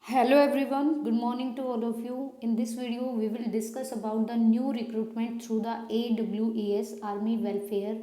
Hello everyone, good morning to all of you. In this video, we will discuss about the new recruitment through the AWES Army Welfare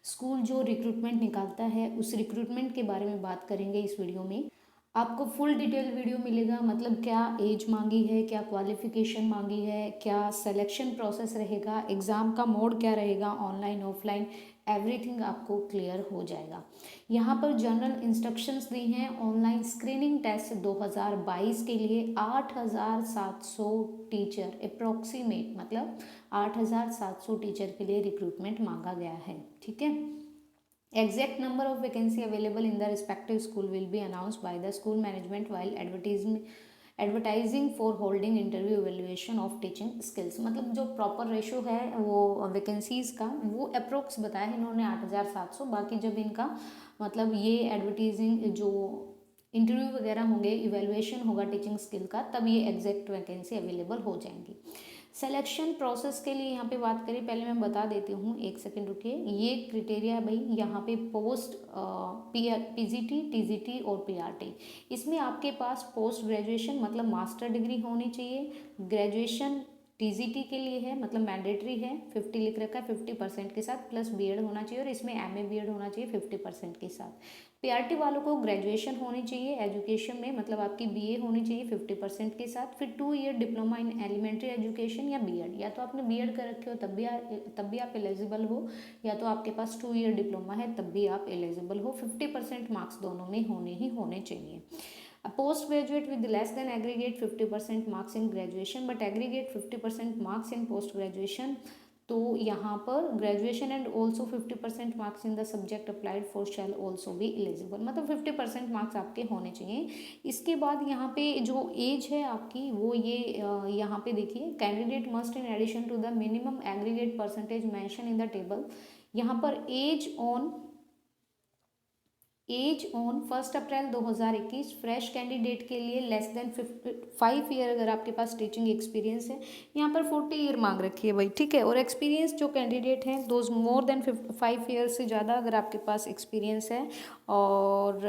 school जो recruitment निकालता है उस recruitment के बारे में बात करेंगे इस वीडियो में। आपको फुल डिटेल वीडियो मिलेगा, मतलब क्या एज मांगी है, क्या क्वालिफिकेशन मांगी है, क्या सिलेक्शन प्रोसेस रहेगा, एग्ज़ाम का मोड क्या रहेगा, ऑनलाइन ऑफलाइन, एवरीथिंग आपको क्लियर हो जाएगा। यहाँ पर जनरल इंस्ट्रक्शंस दी हैं। ऑनलाइन स्क्रीनिंग टेस्ट 2022 के लिए 8,700 टीचर अप्रोक्सीमेट, मतलब 8,700 टीचर के लिए रिक्रूटमेंट मांगा गया है। ठीक है। Exact number of vacancy available in the respective school will be announced by the school management while advertising for holding interview evaluation of teaching skills। मतलब जो प्रॉपर रेशो है वो वैकेंसीज का वो अप्रोक्स बताया है इन्होंने 8,700। बाकी जब इनका मतलब ये एडवर्टीजिंग जो इंटरव्यू वगैरह होंगे, इवेलुएशन होगा टीचिंग स्किल का, तब ये एग्जैक्ट वैकेंसी अवेलेबल हो जाएंगी। सिलेक्शन प्रोसेस के लिए यहाँ पे बात करें, पहले मैं बता देती हूँ, एक सेकंड रुकिए। ये क्रिटेरिया है भाई, यहाँ पे पोस्ट पीजीटी, टीजीटी और पीआरटी। इसमें आपके पास पोस्ट ग्रेजुएशन मतलब मास्टर डिग्री होनी चाहिए। ग्रेजुएशन टीजीटी के लिए है, मतलब मैंडेटरी है, 50 लिख रखा है, 50% के साथ, प्लस बीएड होना चाहिए और इसमें एमए बीएड होना चाहिए 50% के साथ। पीआरटी वालों को ग्रेजुएशन होनी चाहिए एजुकेशन में, मतलब आपकी बीए होनी चाहिए 50% के साथ। फिर 2 year diploma in elementary education या बीएड, या तो आपने बीएड कर रखे हो तब भी आप एलिजिबल हो, या तो आपके पास 2 ईयर डिप्लोमा है तब भी आप एलिजिबल हो। 50% मार्क्स दोनों में होने ही होने चाहिए। Post graduate with less than aggregate 50% marks in graduation but aggregate 50% marks in post graduation. तो यहाँ पर graduation and also 50% marks in the subject applied for shall also be eligible, मतलब 50% मार्क्स आपके होने चाहिए। इसके बाद यहाँ पे जो एज है आपकी वो ये यहाँ पे देखिए, candidate must in addition to the minimum aggregate percentage mention in the table. यहाँ पर age on 1 April 2021 fresh candidate के लिए लेस देन 5 ईयर अगर आपके पास टीचिंग एक्सपीरियंस है। यहाँ पर 40 ईयर मांग रखी है भाई, ठीक है। और एक्सपीरियंस जो कैंडिडेट हैं दोज मोर देन 5 ईयर से ज़्यादा अगर आपके पास एक्सपीरियंस है और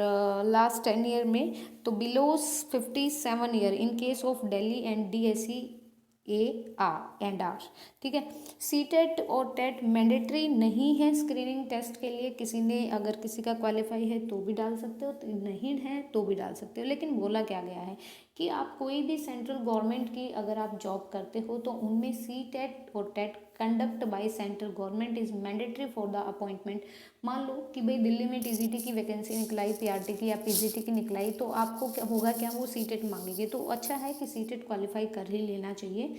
लास्ट 10 ईयर में, तो below 57 year in case of Delhi and DSC AR। ठीक है। सीटेट और टेट मैंडेटरी नहीं है स्क्रीनिंग टेस्ट के लिए। किसी ने अगर किसी का क्वालिफाई है तो भी डाल सकते हो, तो नहीं है तो भी डाल सकते हो। लेकिन बोला क्या गया है कि आप कोई भी सेंट्रल गवर्नमेंट की अगर आप जॉब करते हो तो उनमें सीटेट और TET conduct by central government is mandatory for the appointment. मान लो कि भाई दिल्ली में टीजीटी की वैकेंसी निकलाई, पीआरटी की या पीजीटी की निकलाई, तो आपको क्या होगा, क्या वो सीटेट मांगेंगे, तो अच्छा है कि सीटेट क्वालिफाई कर ही लेना चाहिए।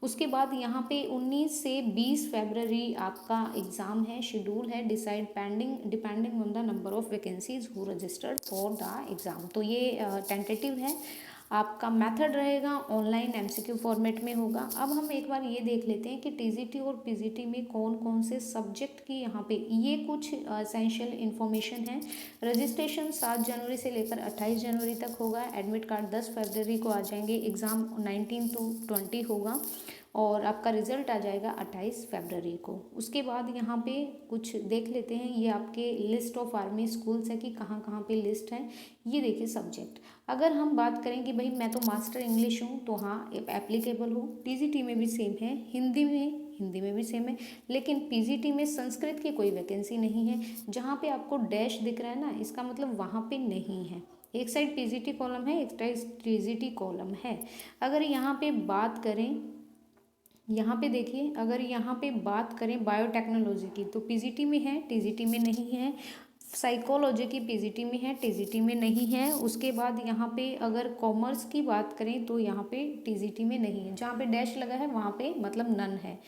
उसके बाद यहाँ पे 19 से 20 फरवरी आपका एग्ज़ाम है, शेड्यूल है, depending on the number of vacancies who registered for the exam. तो ये टेंटेटिव है। आपका मेथड रहेगा ऑनलाइन एमसीक्यू फॉर्मेट में होगा। अब हम एक बार ये देख लेते हैं कि टीजीटी और पीजीटी में कौन कौन से सब्जेक्ट की यहाँ पे ये कुछ एसेंशियल इन्फॉर्मेशन है। रजिस्ट्रेशन 7 जनवरी से लेकर 28 जनवरी तक होगा। एडमिट कार्ड 10 फरवरी को आ जाएंगे। एग्ज़ाम 19 to 20 होगा और आपका रिजल्ट आ जाएगा 28 फरवरी को। उसके बाद यहाँ पे कुछ देख लेते हैं, ये आपके लिस्ट ऑफ आर्मी स्कूल्स है कि कहाँ कहाँ पे लिस्ट है। ये देखिए सब्जेक्ट, अगर हम बात करें कि भाई मैं तो मास्टर इंग्लिश हूँ तो हाँ एप्लीकेबल हो। टीजीटी में भी सेम है, हिंदी में भी सेम है, लेकिन पीजीटी में संस्कृत की कोई वैकेंसी नहीं है। जहाँ पे आपको डैश दिख रहा है ना, इसका मतलब वहाँ पे नहीं है। एक साइड पीजीटी कॉलम है, एक साइड टीजीटी कॉलम है। अगर यहाँ पे बात करें, यहाँ पे देखिए, अगर यहाँ पे बात करें बायोटेक्नोलॉजी की तो पीजीटी में है, टीजीटी में नहीं है। साइकोलॉजी की पीजीटी में है, टीजीटी में नहीं है। उसके बाद यहाँ पे अगर कॉमर्स की बात करें तो यहाँ पे टीजीटी में नहीं है। जहाँ पे डैश लगा है वहाँ पे मतलब नन है।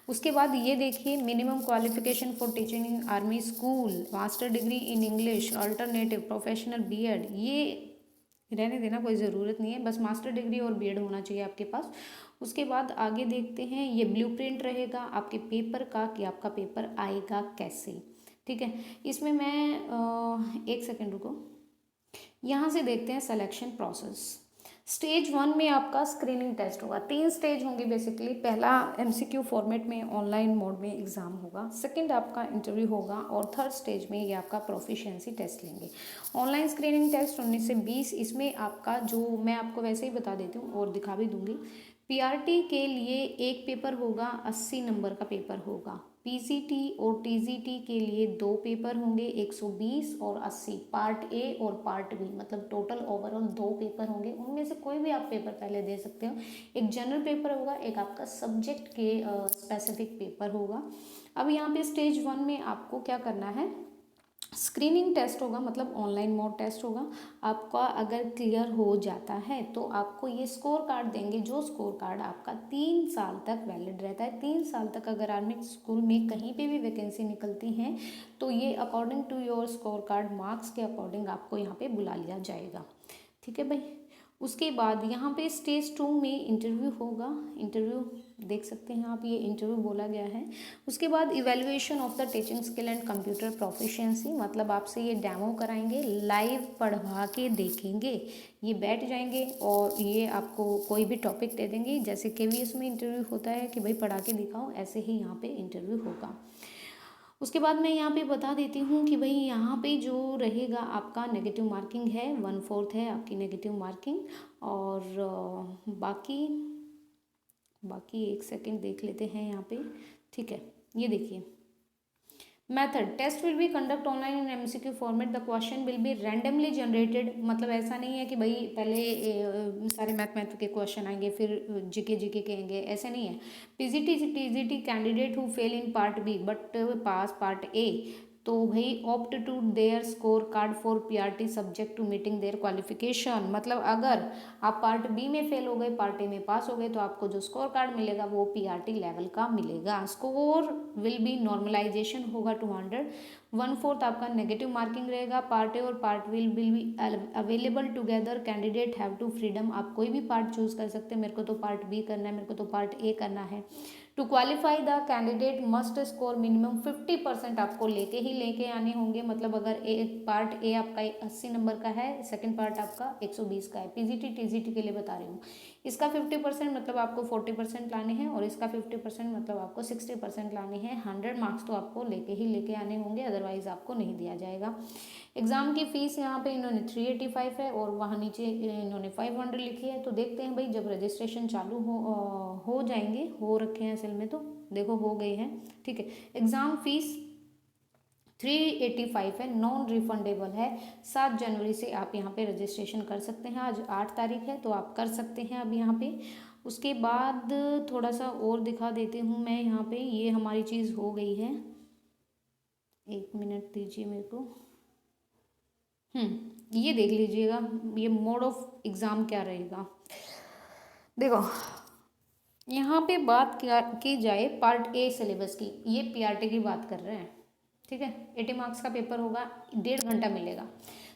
उसके बाद ये देखिए, minimum qualification for teaching in army school, master degree in English, alternative, professional BEd, ये रहने देना, कोई ज़रूरत नहीं है, बस मास्टर डिग्री और बीएड होना चाहिए आपके पास। उसके बाद आगे देखते हैं, ये ब्लूप्रिंट रहेगा आपके पेपर का कि आपका पेपर आएगा कैसे। ठीक है। इसमें मैं एक सेकंड रुको, यहाँ से देखते हैं सिलेक्शन प्रोसेस। स्टेज 1 में आपका स्क्रीनिंग टेस्ट होगा। 3 स्टेज होंगे बेसिकली। पहला एमसीक्यू फॉर्मेट में ऑनलाइन मोड में एग्ज़ाम होगा, सेकंड आपका इंटरव्यू होगा और थर्ड स्टेज में ये आपका प्रोफिशिएंसी टेस्ट लेंगे। ऑनलाइन स्क्रीनिंग टेस्ट 19 से 20, इसमें आपका जो मैं आपको वैसे ही बता देती हूँ और दिखा भी दूंगी। पीआरटी के लिए एक पेपर होगा, 80 नंबर का पेपर होगा। पीसीटी और टीजीटी के लिए 2 पेपर होंगे, 120 और 80, पार्ट ए और पार्ट बी, मतलब टोटल ओवरऑल 2 पेपर होंगे। उनमें से कोई भी आप पेपर पहले दे सकते हो। एक जनरल पेपर होगा, एक आपका सब्जेक्ट के स्पेसिफिक पेपर होगा। अब यहाँ पे स्टेज 1 में आपको क्या करना है, स्क्रीनिंग टेस्ट होगा, मतलब ऑनलाइन मोड टेस्ट होगा। आपका अगर क्लियर हो जाता है तो आपको ये स्कोर कार्ड देंगे, जो स्कोर कार्ड आपका 3 साल तक वैलिड रहता है। 3 साल तक अगर आर्मी स्कूल में कहीं पे भी वैकेंसी निकलती हैं तो ये according to your score card marks के अकॉर्डिंग आपको यहाँ पे बुला लिया जाएगा। ठीक है भाई। उसके बाद यहाँ पे स्टेज 2 में इंटरव्यू होगा। इंटरव्यू देख सकते हैं आप, ये इंटरव्यू बोला गया है। उसके बाद evaluation of the teaching skill and computer proficiency, मतलब आपसे ये डेमो कराएंगे, लाइव पढ़वा के देखेंगे। ये बैठ जाएंगे और ये आपको कोई भी टॉपिक दे देंगे, जैसे केवीएस में इंटरव्यू होता है कि भाई पढ़ा के दिखाओ, ऐसे ही यहाँ पे इंटरव्यू होगा। उसके बाद मैं यहाँ पे बता देती हूँ कि भाई यहाँ पे जो रहेगा आपका नेगेटिव मार्किंग है, 1/4 है आपकी नेगेटिव मार्किंग। और बाकी एक सेकंड देख लेते हैं यहाँ पे। ठीक है, ये देखिए method, test will be conduct online in MCQ format, the question will be randomly generated. मतलब ऐसा नहीं है कि भाई पहले सारे मैथ के क्वेश्चन आएंगे फिर जीके के आएंगे, ऐसे नहीं है। PGT TGT candidate who fail in part B but pass part A, तो भाई opt to their score card for PRT subject to meeting their qualification. मतलब अगर आप पार्ट बी में फेल हो गए, पार्ट ए में पास हो गए, तो आपको जो स्कोर कार्ड मिलेगा वो पीआरटी लेवल का मिलेगा। स्कोर विल बी नॉर्मलाइजेशन होगा 200, 1/4 आपका नेगेटिव मार्किंग रहेगा। पार्ट ए और part will be available together, candidate have to freedom, आप कोई भी पार्ट चूज कर सकते हैं। मेरे को तो पार्ट बी करना है, मेरे को तो पार्ट ए करना है। To qualify the candidate must score minimum 50%, आपको लेके आने होंगे। मतलब अगर पार्ट ए आपका 80 नंबर का है, सेकंड पार्ट आपका 120 का है। पीजीटी टीजीटी के लिए बता रही हूँ। इसका 50% मतलब आपको 40% लाने हैं और इसका 50% मतलब आपको 60% लाने हैं। 100 मार्क्स तो आपको लेके आने होंगे, अदरवाइज आपको नहीं दिया जाएगा। एग्ज़ाम की फ़ीस यहाँ पे इन्होंने 385 है और वहाँ नीचे इन्होंने 500 लिखी है। तो देखते हैं भाई जब रजिस्ट्रेशन चालू हो जाएंगे, हो रखे हैं असल में, तो देखो हो गए हैं। ठीक है, एग्ज़ाम फीस 385 है, नॉन रिफंडेबल है। 7 जनवरी से आप यहाँ पे रजिस्ट्रेशन कर सकते हैं। आज 8 तारीख है तो आप कर सकते हैं अब यहाँ पे। उसके बाद थोड़ा सा और दिखा देती हूँ मैं यहाँ पे। ये हमारी चीज़ हो गई है, 1 मिनट दीजिए मेरे को। ये देख लीजिएगा, ये मोड ऑफ एग्ज़ाम क्या रहेगा। देखो यहाँ पे बात की जाए पार्ट ए सिलेबस की, ये पीआरटी की बात कर रहे हैं। ठीक है, 80 मार्क्स का पेपर होगा, 1.5 घंटा मिलेगा।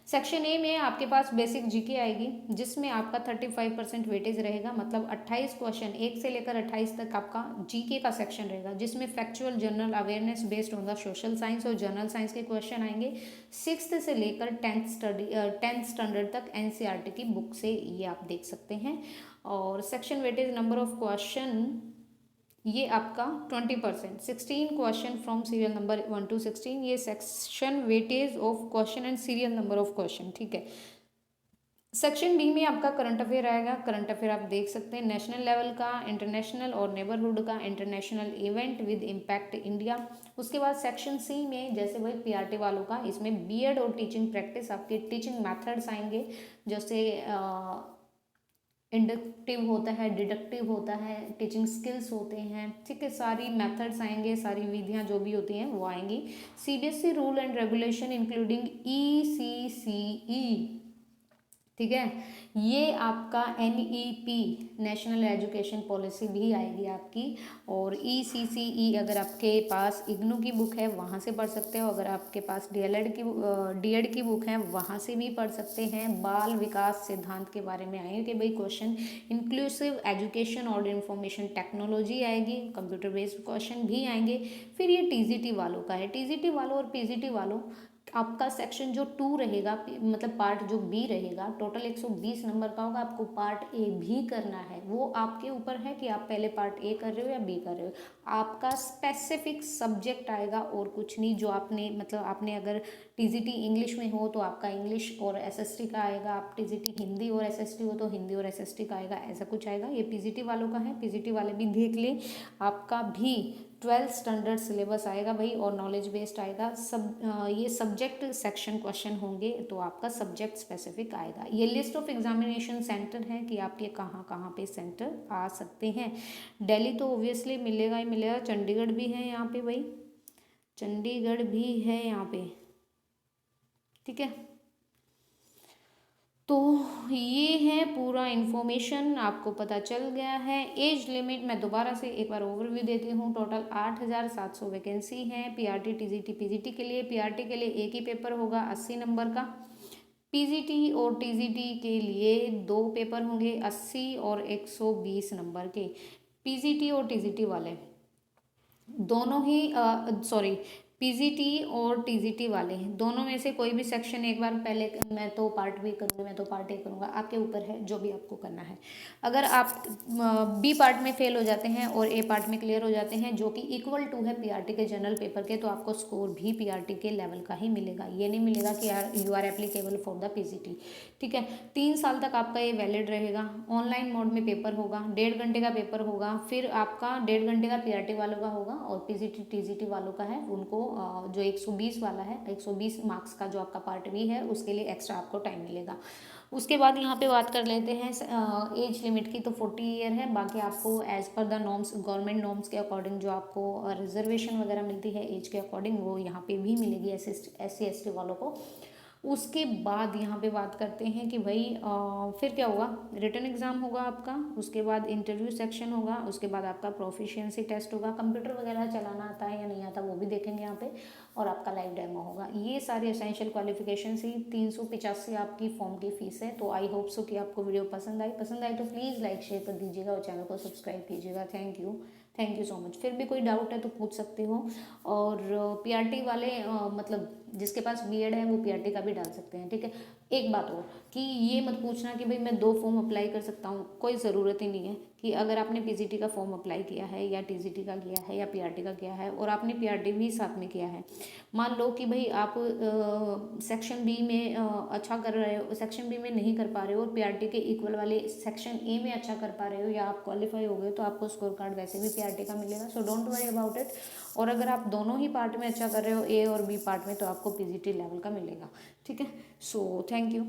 सेक्शन ए में आपके पास बेसिक जीके आएगी, जिसमें आपका 35% वेटेज रहेगा। मतलब 28 क्वेश्चन, 1 से लेकर 28 तक आपका जीके का सेक्शन रहेगा, जिसमें factual general awareness based on the social science और जनरल साइंस के क्वेश्चन आएंगे। 6th से लेकर 10th स्टैंडर्ड तक एनसीईआरटी की बुक से ये आप देख सकते हैं। और section weightage number of question ये आपका 20%, 16 question from serial number 1 to 16, ये section weightage of question and serial number of question. ठीक है, सेक्शन बी में आपका करंट अफेयर आएगा। करंट अफेयर आप देख सकते हैं, नेशनल लेवल का, इंटरनेशनल और नेबरहुड का, international event with impact India. उसके बाद सेक्शन सी में जैसे वही पीआरटी वालों का, इसमें बीएड और टीचिंग प्रैक्टिस, आपके टीचिंग मेथड्स आएंगे, जैसे इंडक्टिव होता है, डिडक्टिव होता है, टीचिंग स्किल्स होते हैं। ठीक है, सारी मेथड्स आएंगे, सारी विधियां जो भी होती हैं वो आएंगी। CBSE rule and regulation including ECCE. ठीक है, ये आपका एनईपी नेशनल एजुकेशन पॉलिसी भी आएगी आपकी। और ईसीसीई अगर आपके पास इग्नू की बुक है वहाँ से पढ़ सकते हो, अगर आपके पास डीएड की बुक है वहाँ से भी पढ़ सकते हैं। बाल विकास सिद्धांत के बारे में आएंगे कि भाई क्वेश्चन, इंक्लूसिव एजुकेशन और इंफॉर्मेशन टेक्नोलॉजी आएगी, कंप्यूटर बेस्ड क्वेश्चन भी आएंगे। फिर ये टीजीटी वालों का है। टीजीटी वालों और पीजीटी वालों आपका सेक्शन जो 2 रहेगा, मतलब पार्ट जो बी रहेगा, टोटल 120 नंबर का होगा। आपको पार्ट ए भी करना है, वो आपके ऊपर है कि आप पहले पार्ट ए कर रहे हो या बी कर रहे हो। आपका स्पेसिफिक सब्जेक्ट आएगा और कुछ नहीं, जो आपने मतलब आपने अगर टीजीटी इंग्लिश में हो तो आपका इंग्लिश और एसएसटी का आएगा, आप टीजीटी हिंदी और एसएसटी हो तो हिंदी और एसएसटी का आएगा, ऐसा कुछ आएगा। ये पीजीटी वालों का है, पीजीटी वाले भी देख लें। आपका भी 12th स्टैंडर्ड सिलेबस आएगा भाई, और नॉलेज बेस्ड आएगा सब। ये सब्जेक्ट सेक्शन क्वेश्चन होंगे, तो आपका सब्जेक्ट स्पेसिफिक आएगा। ये लिस्ट ऑफ एग्जामिनेशन सेंटर है कि आपके कहाँ कहाँ पे सेंटर आ सकते हैं। दिल्ली तो ऑब्वियसली मिलेगा ही मिलेगा, चंडीगढ़ भी है यहाँ पे भाई, चंडीगढ़ भी है यहाँ पे, ठीक है। तो ये है पूरा इन्फॉर्मेशन, आपको पता चल गया है। एज लिमिट मैं दोबारा से एक बार ओवरव्यू देती हूँ। टोटल 8700 वैकेंसी हैं पीआरटी टीजीटी पीजीटी के लिए। पीआरटी के लिए एक ही पेपर होगा 80 नंबर का, पीजीटी और टीजीटी के लिए 2 पेपर होंगे 80 और 120 नंबर के। पीजीटी और टीजीटी वाले दोनों ही सॉरी, पीजीटी और टीजीटी वाले दोनों में से कोई भी सेक्शन एक बार पहले, मैं तो पार्ट बी करूँगी, मैं तो पार्ट ए करूँगा, आपके ऊपर है जो भी आपको करना है। अगर आप बी पार्ट में फेल हो जाते हैं और ए पार्ट में क्लियर हो जाते हैं, जो कि इक्वल टू है पीआरटी के जनरल पेपर के, तो आपको स्कोर भी पीआरटी के लेवल का ही मिलेगा। ये नहीं मिलेगा कि यार you are applicable for the PGT, ठीक है। 3 साल तक आपका ये वैलिड रहेगा। ऑनलाइन मोड में पेपर होगा, 1.5 घंटे का पेपर होगा, फिर आपका 1.5 घंटे का पीआरटी वालों का होगा, और पीजीटी टीजीटी वालों का है उनको जो 120 वाला है, 120 मार्क्स का जो आपका पार्ट बी है, उसके लिए एक्स्ट्रा आपको टाइम मिलेगा। उसके बाद यहाँ पे बात कर लेते हैं एज लिमिट की। तो 40 ईयर है। बाकी आपको as per the norms, government norms के अकॉर्डिंग जो आपको रिजर्वेशन वगैरह मिलती है एज के अकॉर्डिंग, वो यहाँ पे भी मिलेगी SC ST वालों को। उसके बाद यहाँ पे बात करते हैं कि भाई फिर क्या होगा, रिटन एग्ज़ाम होगा आपका, उसके बाद इंटरव्यू सेक्शन होगा, उसके बाद आपका प्रोफिशिएंसी टेस्ट होगा, कंप्यूटर वगैरह चलाना आता है या नहीं आता वो भी देखेंगे यहाँ पे, और आपका लाइव डेमो होगा। ये सारे एसेंशियल क्वालिफिकेशन ही 385 आपकी फॉर्म की फीस है। तो आई होप सो कि आपको वीडियो पसंद आई तो प्लीज़ लाइक शेयर कर दीजिएगा और चैनल को सब्सक्राइब कीजिएगा। Thank you so much. फिर भी कोई डाउट है तो पूछ सकते हो। और पीआरटी वाले मतलब जिसके पास बीएड है वो पीआरटी का भी डाल सकते हैं, ठीक है। एक बात और कि ये मत पूछना कि भाई मैं 2 फॉर्म अप्लाई कर सकता हूँ, कोई ज़रूरत ही नहीं है। कि अगर आपने पीजीटी का फॉर्म अप्लाई किया है या टीजीटी का किया है या पीआरटी का किया है और आपने पीआरटी भी साथ में किया है, मान लो कि भाई आप सेक्शन बी में अच्छा कर रहे हो, सेक्शन बी में नहीं कर पा रहे हो, और पीआरटी के इक्वल वाले सेक्शन ए में अच्छा कर पा रहे हो या आप क्वालिफाई हो गए, तो आपको स्कोर कार्ड वैसे भी पीआरटी का मिलेगा। So don't worry about it. और अगर आप दोनों ही पार्ट में अच्छा कर रहे हो, ए और बी पार्ट में, तो आपको पीजीटी लेवल का मिलेगा, ठीक है। So thank you.